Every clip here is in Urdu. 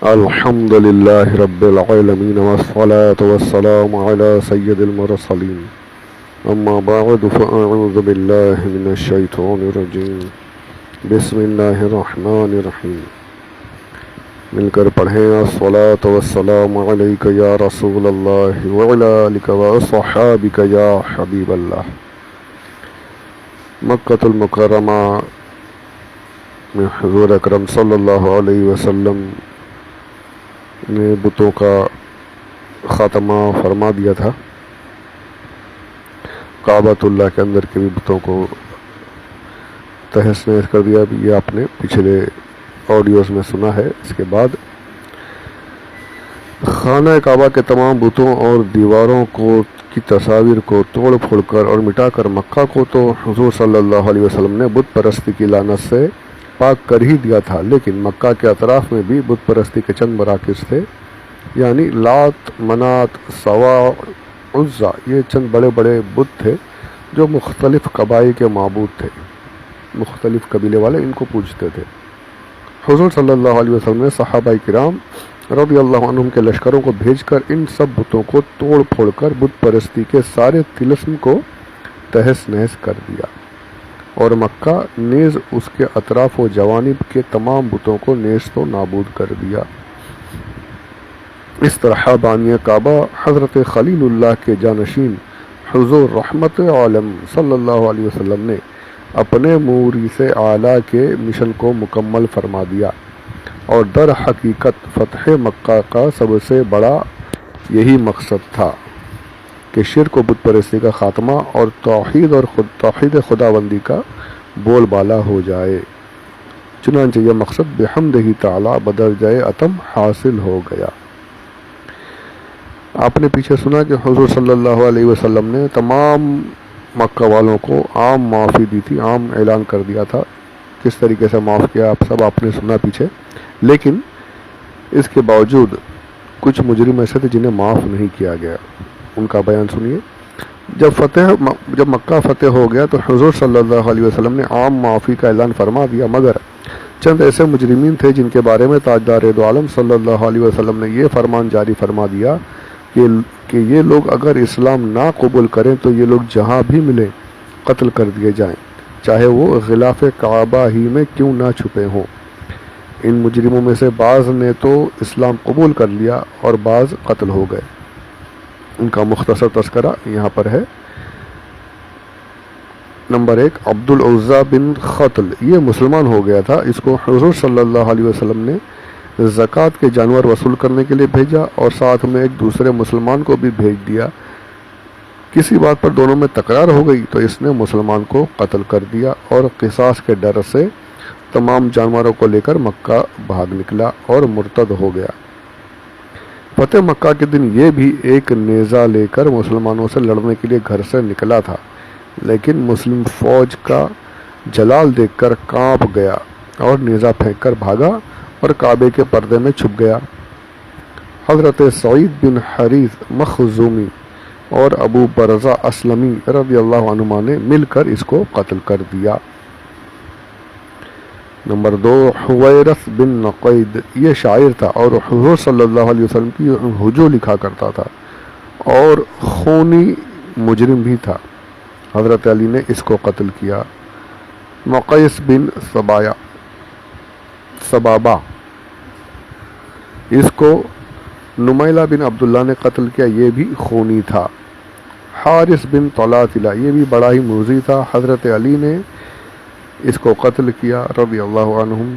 الحمد لله رب العالمين والصلاة والسلام على سيد المرسلين أما بعد فأعوذ بالله من الشيطان الرجيم بسم الله الرحمن الرحيم مل کر پڑھیں الصلاة والسلام علیک یا رسول اللہ وعلی آلک وصحابک یا حبیب اللہ۔ مکۃ المکرمہ میں حضور اکرم صلی اللہ علیہ وسلم نے بتوں کا خاتمہ فرما دیا تھا۔ کعبۃ اللہ کے اندر کے بھی بتوں کو تہس نہس کر دیا، یہ آپ نے پچھلے آڈیوز میں سنا ہے۔ اس کے بعد خانہ کعبہ کے تمام بتوں اور دیواروں کی تصاویر کو توڑ پھوڑ کر اور مٹا کر مکہ کو تو حضور صلی اللہ علیہ وسلم نے بت پرستی کی لعنت سے پاک کر ہی دیا تھا، لیکن مکہ کے اطراف میں بھی بت پرستی کے چند مراکز تھے، یعنی لات، منات، سوا، عزا، یہ چند بڑے بڑے بت تھے جو مختلف قبائل کے معبود تھے، مختلف قبیلے والے ان کو پوجتے تھے۔ حضور صلی اللہ علیہ وسلم نے صحابہ کرام رضی اللہ عنہم کے لشکروں کو بھیج کر ان سب بتوں کو توڑ پھوڑ کر بت پرستی کے سارے طلسم کو تہس نہس کر دیا، اور مکہ نیز اس کے اطراف و جوانب کے تمام بتوں کو نیست و نابود کر دیا۔ اس طرح بانی کعبہ حضرت خلیل اللہ کے جانشین حضور رحمت عالم صلی اللہ علیہ وسلم نے اپنے موریث اعلیٰ کے مشن کو مکمل فرما دیا، اور در حقیقت فتح مکہ کا سب سے بڑا یہی مقصد تھا کہ شرک و بت پرستی کا خاتمہ اور توحید خداوندی کا بول بالا ہو جائے۔ چنانچہ یہ مقصد بحمدہ تعالی بدرجہ اتم حاصل ہو گیا۔ آپ نے پیچھے سنا کہ حضور صلی اللہ علیہ وسلم نے تمام مکہ والوں کو عام معافی دی تھی، عام اعلان کر دیا تھا۔ کس طریقے سے معاف کیا آپ نے سنا پیچھے، لیکن اس کے باوجود کچھ مجرم ایسے تھے جنہیں معاف نہیں کیا گیا۔ ان کا بیان سنیے۔ جب مکہ فتح ہو گیا تو حضور صلی اللہ علیہ وسلم نے عام معافی کا اعلان فرما دیا، مگر چند ایسے مجرمین تھے جن کے بارے میں تاجدار دو عالم صلی اللہ علیہ وسلم نے یہ فرمان جاری فرما دیا کہ یہ لوگ اگر اسلام نہ قبول کریں تو یہ لوگ جہاں بھی ملیں قتل کر دیے جائیں، چاہے وہ غلاف کعبہ ہی میں کیوں نہ چھپے ہوں۔ ان مجرموں میں سے بعض نے تو اسلام قبول کر لیا اور بعض قتل ہو گئے۔ ان کا مختصر تذکرہ یہاں پر ہے۔ نمبر 1، عبد العزیٰ بن قتل، یہ مسلمان ہو گیا تھا۔ اس کو حضور صلی اللہ علیہ وسلم نے زکوٰۃ کے جانور وصول کرنے کے لیے بھیجا اور ساتھ میں ایک دوسرے مسلمان کو بھی بھیج دیا۔ کسی بات پر دونوں میں تکرار ہو گئی تو اس نے مسلمان کو قتل کر دیا اور قصاص کے ڈر سے تمام جانوروں کو لے کر مکہ بھاگ نکلا اور مرتد ہو گیا۔ فتح مکہ کے دن یہ بھی ایک نیزہ لے کر مسلمانوں سے لڑنے کے لیے گھر سے نکلا تھا، لیکن مسلم فوج کا جلال دیکھ کر کانپ گیا اور نیزہ پھینک کر بھاگا اور کعبے کے پردے میں چھپ گیا۔ حضرت سعید بن حریث مخزومی اور ابو برزہ اسلمی رضی اللہ عنہما نے مل کر اس کو قتل کر دیا۔ نمبر 2، حویرث بن نقید، یہ شاعر تھا اور حضور صلی اللہ علیہ وسلم کی ہجو لکھا کرتا تھا اور خونی مجرم بھی تھا۔ حضرت علی نے اس کو قتل کیا۔ مقیس بن سبابہ، اس کو نمیلہ بن عبداللہ نے قتل کیا، یہ بھی خونی تھا۔ حارث بن طلاتلہ، یہ بھی بڑا ہی موذی تھا۔ حضرت علی نے اس کو قتل کیا رضی اللہ عنہم۔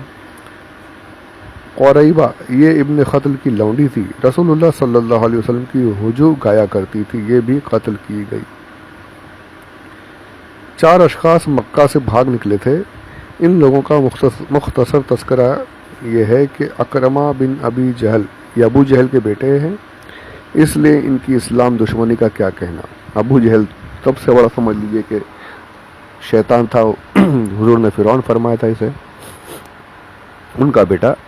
قریبہ، یہ ابن قتل کی لونڈی تھی، رسول اللہ صلی اللہ علیہ وسلم کی ہجو گایا کرتی تھی، یہ بھی قتل کی گئی۔ 4 اشخاص مکہ سے بھاگ نکلے تھے۔ ان لوگوں کا مختصر تذکرہ یہ ہے کہ اکرمہ بن ابی جہل، یہ ابو جہل کے بیٹے ہیں، اس لیے ان کی اسلام دشمنی کا کیا کہنا۔ ابو جہل سب سے بڑا سمجھ لیجیے کہ شیطان تھا، حضور نے فرعون فرمایا تھا اسے۔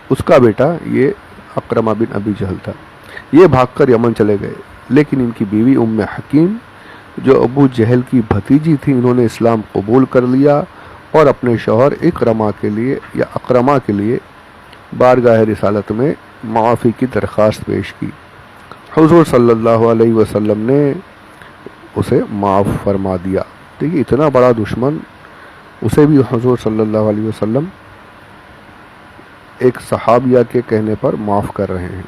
اس کا بیٹا یہ اکرمہ بن ابی جہل تھا۔ یہ بھاگ کر یمن چلے گئے، لیکن ان کی بیوی ام حکیم جو ابو جہل کی بھتیجی تھی، انہوں نے اسلام قبول کر لیا اور اپنے شوہر اکرمہ کے لیے بارگاہ رسالت میں معافی کی درخواست پیش کی. حضور صلی اللہ علیہ وسلم نے اسے معاف فرما دیا. دیکھیے اتنا بڑا دشمن، اسے بھی حضور صلی اللہ علیہ وسلم ایک صحابیہ کے کہنے پر معاف کر رہے ہیں.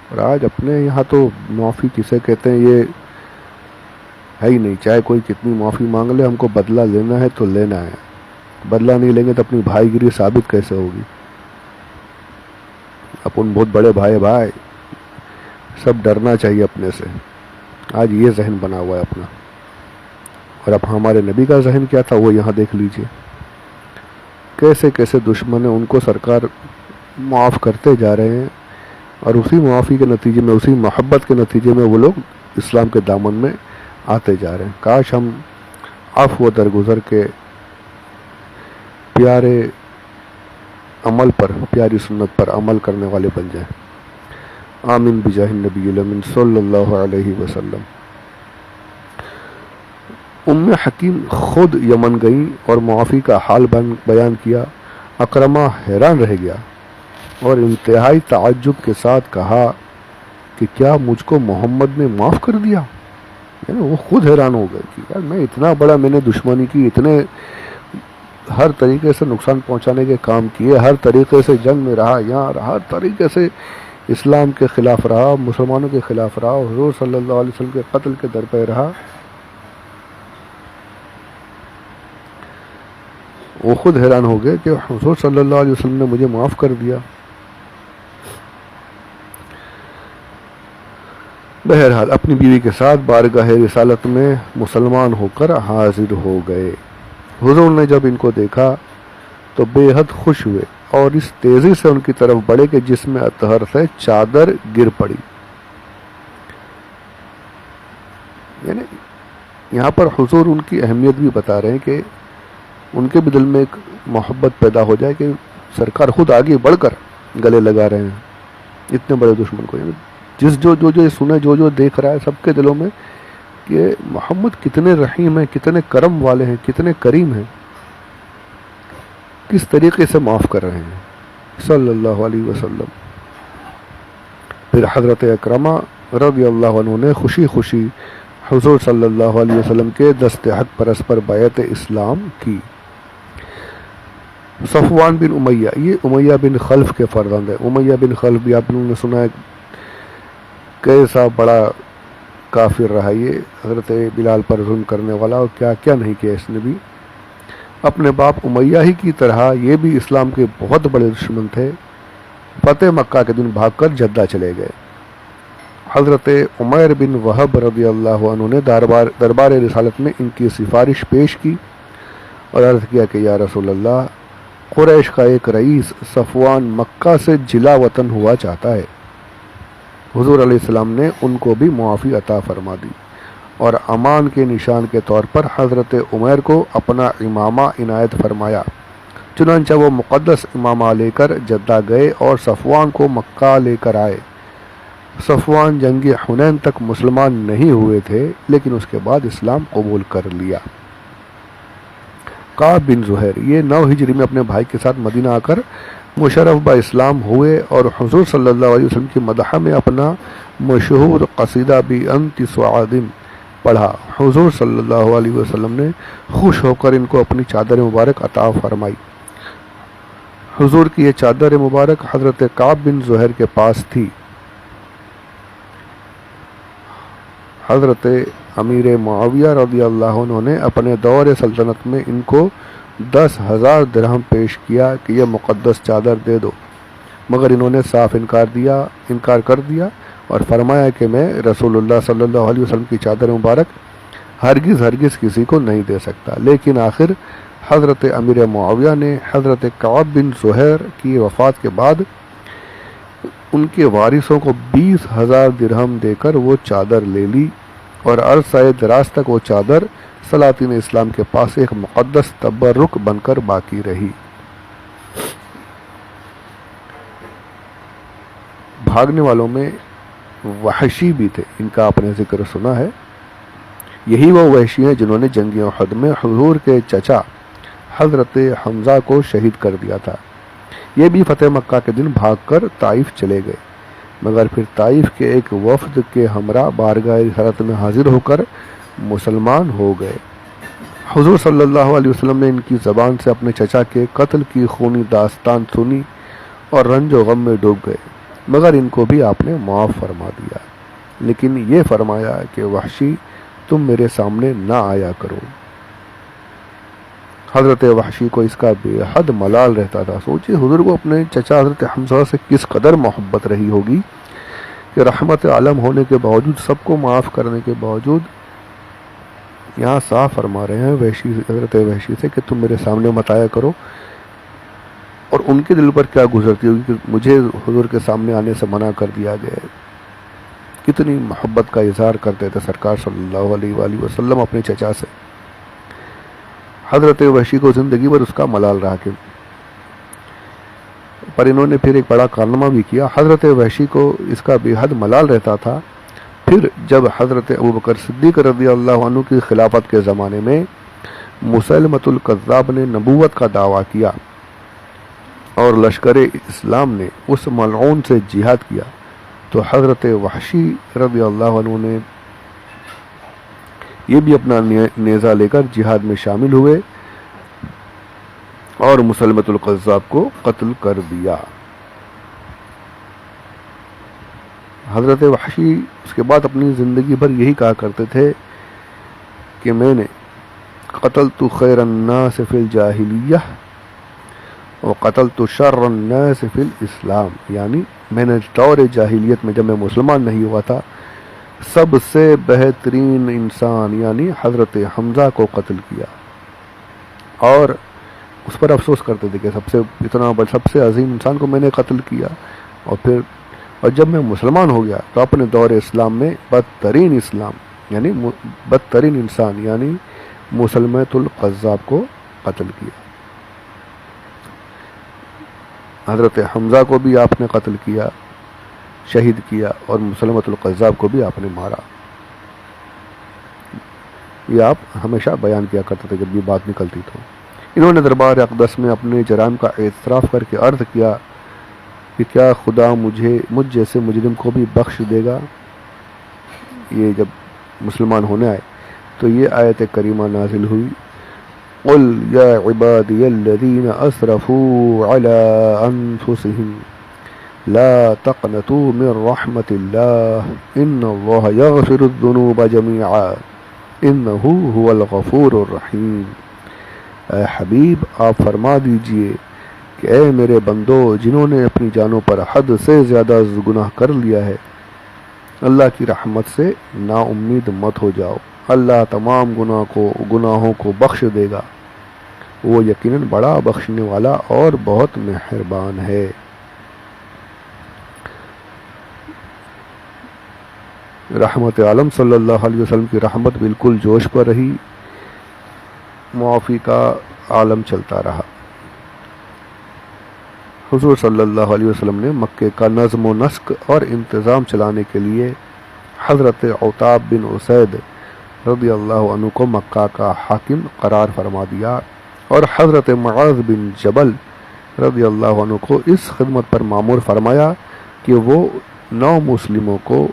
اور آج اپنے یہاں تو معافی کسے کہتے ہیں یہ ہے ہی نہیں. چاہے کوئی کتنی معافی مانگ لے، ہم کو بدلہ لینا ہے تو لینا ہے. بدلہ نہیں لیں گے تو اپنی بھائی گیری ثابت کیسے ہوگی؟ اپن بہت بڑے بھائی، سب ڈرنا چاہیے اپنے سے. آج یہ ذہن بنا ہوا ہے اپنا. اور اب ہمارے نبی کا ذہن کیا تھا وہ یہاں دیکھ لیجئے. کیسے کیسے دشمن ہیں، ان کو سرکار معاف کرتے جا رہے ہیں، اور اسی معافی کے نتیجے میں، اسی محبت کے نتیجے میں وہ لوگ اسلام کے دامن میں آتے جا رہے ہیں. کاش ہم عفو و درگزر کے پیارے عمل پر، پیاری سنت پر عمل کرنے والے بن جائیں. آمین بجاہ النبی الامین صلی اللہ علیہ وسلم. ام حکیم خود یمن گئیں اور معافی کا حال بیان کیا. اکرمہ حیران رہ گیا اور انتہائی تعجب کے ساتھ کہا کہ کیا مجھ کو محمد نے معاف کر دیا؟ یعنی وہ خود حیران ہو گئے کہ یار میں اتنا بڑا، میں نے دشمنی کی، اتنے ہر طریقے سے نقصان پہنچانے کے کام کیے، ہر طریقے سے جنگ میں رہا، یہاں رہا، ہر طریقے سے اسلام کے خلاف رہا، مسلمانوں کے خلاف رہا، حضور صلی اللہ علیہ وسلم کے قتل کے در پہ رہا. وہ خود حیران ہو گئے کہ حضور صلی اللہ علیہ وسلم نے مجھے معاف کر دیا. بہرحال اپنی بیوی کے ساتھ بارگاہ رسالت میں مسلمان ہو کر حاضر ہو گئے. حضور نے جب ان کو دیکھا تو بے حد خوش ہوئے اور اس تیزی سے ان کی طرف بڑھے کہ جس میں اطہر سے چادر گر پڑی. یعنی یہاں پر حضور ان کی اہمیت بھی بتا رہے ہیں کہ ان کے بھی دل میں ایک محبت پیدا ہو جائے کہ سرکار خود آگے بڑھ کر گلے لگا رہے ہیں اتنے بڑے دشمن کو. یعنی جو سنے، جو دیکھ رہا ہے، سب کے دلوں میں کہ محمد کتنے رحیم ہیں، کتنے کرم والے ہیں، کتنے کریم ہیں، کس طریقے سے معاف کر رہے ہیں صلی اللہ علیہ وسلم. پھر حضرت اکرمہ رضی اللہ عنہ نے خوشی خوشی حضور صلی اللہ علیہ وسلم کے دست حق پرسپر بیعت اسلام کی. صفوان بن امیہ، یہ امیہ بن خلف کے فرزند ہے. امیہ بن خلف بھی آپ نے سنا ہے کیسا بڑا کافر رہا، یہ حضرت بلال پر ظلم کرنے والا، اور کیا کیا نہیں کیا اس نے بھی. اپنے باپ امیہ ہی کی طرح یہ بھی اسلام کے بہت بڑے دشمن تھے. فتح مکہ کے دن بھاگ کر جدہ چلے گئے. حضرت عمیر بن وہب رضی اللہ عنہ نے دربار رسالت میں ان کی سفارش پیش کی اور عرض کیا کہ یا رسول اللہ، قریش کا ایک رئیس صفوان مکہ سے جلا وطن ہوا چاہتا ہے. حضور علیہ السلام نے ان کو بھی معافی عطا فرما دی اور امان کے نشان کے طور پر حضرت عمیر کو اپنا امامہ عنایت فرمایا. چنانچہ وہ مقدس امامہ لے کر جدہ گئے اور صفوان کو مکہ لے کر آئے. صفوان جنگ حنین تک مسلمان نہیں ہوئے تھے، لیکن اس کے بعد اسلام قبول کر لیا. کعب بن زہیر، یہ 9 ہجری میں اپنے بھائی کے ساتھ مدینہ آ کر مشرف با اسلام ہوئے اور حضور صلی اللہ علیہ وسلم کی مدح میں اپنا مشہور قصیدہ بھی انت سعادن پڑھا. حضور صلی اللہ علیہ وسلم نے خوش ہو کر ان کو اپنی چادر مبارک عطا فرمائی. حضور کی یہ چادر مبارک حضرت کعب بن زہیر کے پاس تھی. حضرت امیر معاویہ رضی اللہ عنہ نے اپنے دور سلطنت میں ان کو 10,000 درہم پیش کیا کہ یہ مقدس چادر دے دو، مگر انہوں نے صاف انکار کر دیا اور فرمایا کہ میں رسول اللہ صلی اللہ علیہ وسلم کی چادر مبارک ہرگز کسی کو نہیں دے سکتا. لیکن آخر حضرت امیر معاویہ نے حضرت کعب بن زہیر کی وفات کے بعد ان کے وارثوں کو 20,000 درہم دے کر وہ چادر لے لی اور عرصہ دراز تک وہ چادر سلاطین اسلام کے پاس ایک مقدس تبرک بن کر باقی رہی. بھاگنے والوں میں وحشی بھی تھے، ان کا آپ نے ذکر سنا ہے. یہی وہ وحشی ہیں جنہوں نے جنگ احد میں حضور کے چچا حضرت حمزہ کو شہید کر دیا تھا. یہ بھی فتح مکہ کے دن بھاگ کر طائف چلے گئے، مگر پھر طائف کے ایک وفد کے ہمراہ بارگاہ رسالت میں حاضر ہو کر مسلمان ہو گئے۔ حضور صلی اللہ علیہ وسلم نے ان کی زبان سے اپنے چچا کے قتل کی خونی داستان سنی اور رنج و غم میں ڈوب گئے، مگر ان کو بھی آپ نے معاف فرما دیا، لیکن یہ فرمایا کہ وحشی تم میرے سامنے نہ آیا کرو۔ حضرت وحشی کو اس کا بے حد ملال رہتا تھا۔ سوچیے حضور کو اپنے چچا حضرت حمزہ سے کس قدر محبت رہی ہوگی کہ رحمت عالم ہونے کے باوجود، سب کو معاف کرنے کے باوجود، یہاں صاف فرما رہے ہیں حضرت وحشی سے کہ تم میرے سامنے مت آیا کرو، اور ان کے دل پر کیا گزرتی ہوگی کہ مجھے حضور کے سامنے آنے سے منع کر دیا گیا ہے۔ کتنی محبت کا اظہار کرتے تھے سرکار صلی اللہ علیہ وآلہ وسلم اپنے چچا سے۔ حضرت وحشی کو زندگی بھر اس کا ملال رہا کہ پر انہوں نے پھر ایک بڑا کارنامہ بھی کیا۔ حضرت وحشی کو اس کا بے حد ملال رہتا تھا، پھر جب حضرت ابوبکر صدیق رضی اللہ عنہ کی خلافت کے زمانے میں مسیلمۃ الکذاب نے نبوت کا دعویٰ کیا اور لشکر اسلام نے اس ملعون سے جہاد کیا، تو حضرت وحشی رضی اللہ عنہ نے یہ بھی اپنا نیزہ لے کر جہاد میں شامل ہوئے اور مسیلمۃ الکذاب کو قتل کر دیا۔ حضرت وحشی اس کے بعد اپنی زندگی بھر یہی کہا کرتے تھے کہ میں نے قتلت خیر الناس فی الجاہلیہ وقتلت شر الناس فی الاسلام، یعنی میں نے دور جاہلیت میں جب میں مسلمان نہیں ہوا تھا، سب سے بہترین انسان یعنی حضرت حمزہ کو قتل کیا، اور اس پر افسوس کرتے تھے کہ سب سے عظیم انسان کو میں نے قتل کیا، اور جب میں مسلمان ہو گیا تو اپنے دور اسلام میں بدترین انسان یعنی مسیلمۃ الکذاب کو قتل کیا۔ حضرت حمزہ کو بھی آپ نے قتل کیا، شہید کیا، اور مسیلمۃ الکذاب کو بھی آپ نے مارا۔ یہ آپ ہمیشہ بیان کیا کرتے تھے جب یہ بات نکلتی تو۔ انہوں نے دربار اقدس میں اپنے جرائم کا اعتراف کر کے عرض کیا کہ کیا خدا مجھ جیسے مجرم کو بھی بخش دے گا؟ یہ جب مسلمان ہونے آئے تو یہ آیت کریمہ نازل ہوئی، قل یا عبادی الذین اسرفوا علی انفسہم لا تقنطوا من رحمت اللہ ان اللہ یغفر الذنوب جميعا انہ هو الغفور الرحیم۔ اے حبیب آپ فرما دیجئے کہ اے میرے بندو جنہوں نے اپنی جانوں پر حد سے زیادہ گناہ کر لیا ہے، اللہ کی رحمت سے نا امید مت ہو جاؤ، اللہ تمام گناہوں کو بخش دے گا، وہ یقیناً بڑا بخشنے والا اور بہت مہربان ہے۔ رحمت عالم صلی اللہ علیہ وسلم کی رحمت بالکل جوش پر رہی، معافی کا عالم چلتا رہا۔ حضور صلی اللہ علیہ وسلم نے مکے کا نظم و نسق اور انتظام چلانے کے لیے حضرت عتاب بن اسید رضی اللہ عنہ کو مکہ کا حاکم قرار فرما دیا، اور حضرت معاذ بن جبل رضی اللہ عنہ کو اس خدمت پر مامور فرمایا کہ وہ نو مسلموں کو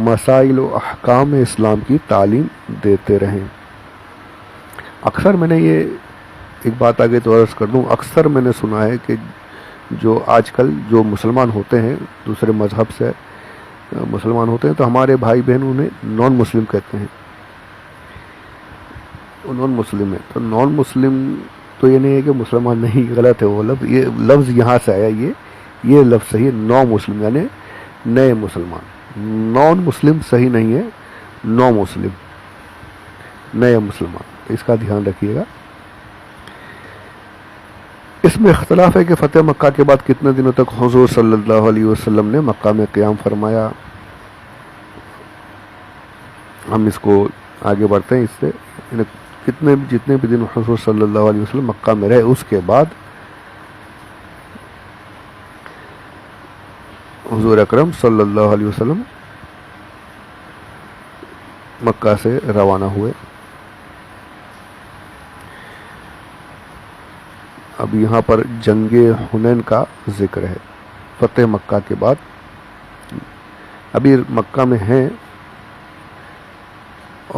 مسائل و احکام اسلام کی تعلیم دیتے رہیں۔ اکثر میں نے یہ ایک بات آگے تو عرض کر دوں، اکثر میں نے سنا ہے کہ جو آج کل جو مسلمان ہوتے ہیں دوسرے مذہب سے مسلمان ہوتے ہیں تو ہمارے بھائی بہن انہیں نان مسلم کہتے ہیں، وہ نان مسلم ہے، تو نان مسلم تو یہ نہیں ہے کہ مسلمان نہیں، غلط ہے وہ لفظ، یہ لفظ یہاں سے آیا، یہ لفظ صحیح ہے، نو مسلم یعنی نئے مسلمان، نان مسلم صحیح نہیں ہے، نو مسلم نئے مسلمان، اس کا دھیان رکھیے گا۔ اس میں اختلاف ہے کہ فتح مکہ کے بعد کتنے دنوں تک حضور صلی اللہ علیہ وسلم نے مکہ میں قیام فرمایا۔ ہم اس کو آگے بڑھتے ہیں، اس سے جتنے بھی دن حضور صلی اللہ علیہ وسلم مکہ میں رہے، اس کے بعد حضور اکرم صلی اللہ علیہ وسلم مکہ سے روانہ ہوئے۔ اب یہاں پر جنگ حنین کا ذکر ہے، فتح مکہ کے بعد ابھی مکہ میں ہیں،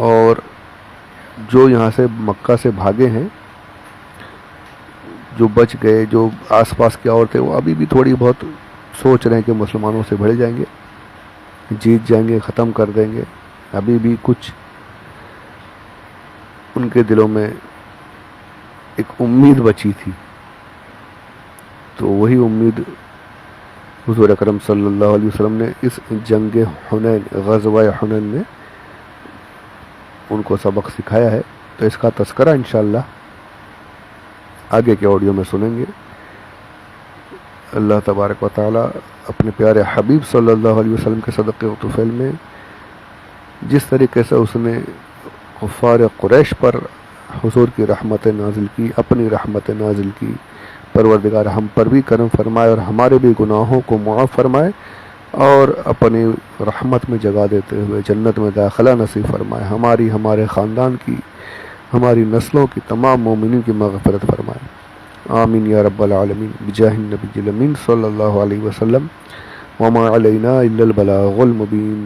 اور جو یہاں سے مکہ سے بھاگے ہیں، جو بچ گئے، جو آس پاس کے اور تھے، وہ ابھی بھی تھوڑی بہت سوچ رہے ہیں کہ مسلمانوں سے بھڑ جائیں گے، جیت جائیں گے، ختم کر دیں گے۔ ابھی بھی کچھ ان کے دلوں میں ایک امید بچی تھی، تو وہی امید حضور اکرم صلی اللہ علیہ وسلم نے اس جنگ حنین، غزوہ حنین میں ان کو سبق سکھایا ہے۔ تو اس کا تذکرہ انشاءاللہ آگے کے آڈیو میں سنیں گے۔ اللہ تبارک و تعالی اپنے پیارے حبیب صلی اللہ علیہ وسلم کے صدقے و طفیل میں جس طریقے سے اس نے کفار قریش پر حضور کی رحمت نازل کی، اپنی رحمت نازل کی، پروردگار ہم پر بھی کرم فرمائے اور ہمارے بھی گناہوں کو معاف فرمائے، اور اپنی رحمت میں جگہ دیتے ہوئے جنت میں داخلہ نصیب فرمائے، ہماری، ہمارے خاندان کی، ہماری نسلوں کی تمام مومنین کی مغفرت فرمائے، آمین یا رب العالمین، بجاہ النبی الامین صلی اللہ علیہ وسلم، وما علینا الا البلاغ المبین۔